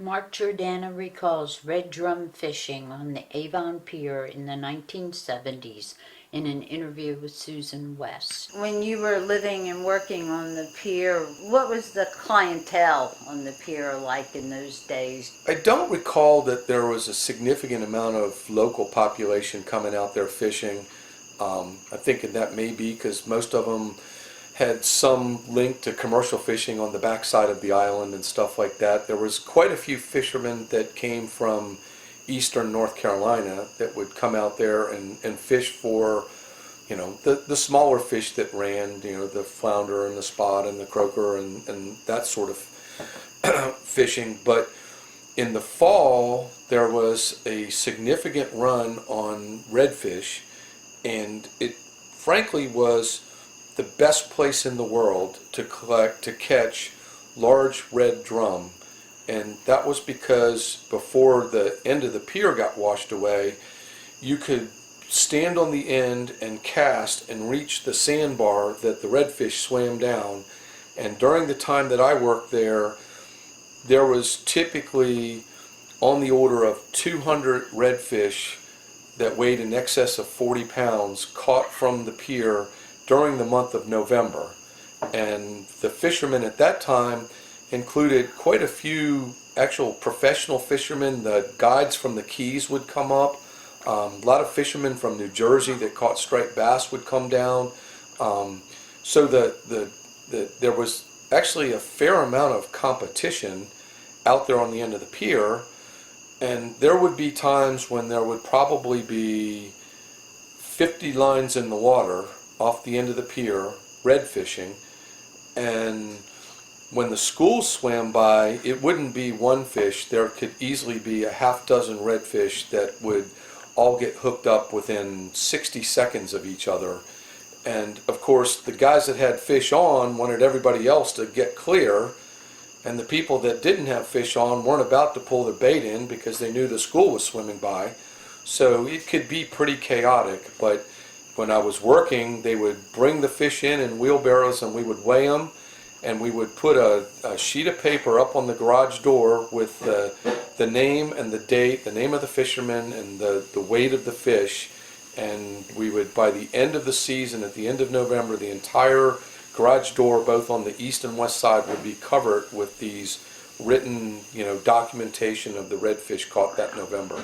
Mark Jordana recalls red drum fishing on the Avon Pier in the 1970s in an interview with Susan West. When you were living and working on the pier, what was the clientele on the pier like in those days? I don't recall that there was a significant amount of local population coming out there fishing. I think that may be because most of them had some link to commercial fishing on the backside of the island and stuff like that. There was quite a few fishermen that came from eastern North Carolina that would come out there and fish for, the smaller fish that ran, the flounder and the spot and the croaker and that sort of fishing. But in the fall, there was a significant run on redfish, and it frankly was the best place in the world to catch large red drum. And that was because before the end of the pier got washed away, you could stand on the end and cast and reach the sandbar that the redfish swam down. And during the time that I worked there, there was typically on the order of 200 redfish that weighed in excess of 40 pounds caught from the pier during the month of November. And the fishermen at that time included quite a few actual professional fishermen. The guides from the Keys would come up. A lot of fishermen from New Jersey that caught striped bass would come down. So there was actually a fair amount of competition out there on the end of the pier. And there would be times when there would probably be 50 lines in the water off the end of the pier, red fishing, and when the schools swam by, it wouldn't be one fish. There could easily be a half dozen redfish that would all get hooked up within 60 seconds of each other. And of course, the guys that had fish on wanted everybody else to get clear, and the people that didn't have fish on weren't about to pull their bait in because they knew the school was swimming by. So it could be pretty chaotic, but when I was working, they would bring the fish in wheelbarrows and we would weigh them, and we would put a sheet of paper up on the garage door with the name and the date, the name of the fisherman and the weight of the fish, and we would, by the end of the season, at the end of November, the entire garage door, both on the east and west side, would be covered with these written, documentation of the redfish caught that November.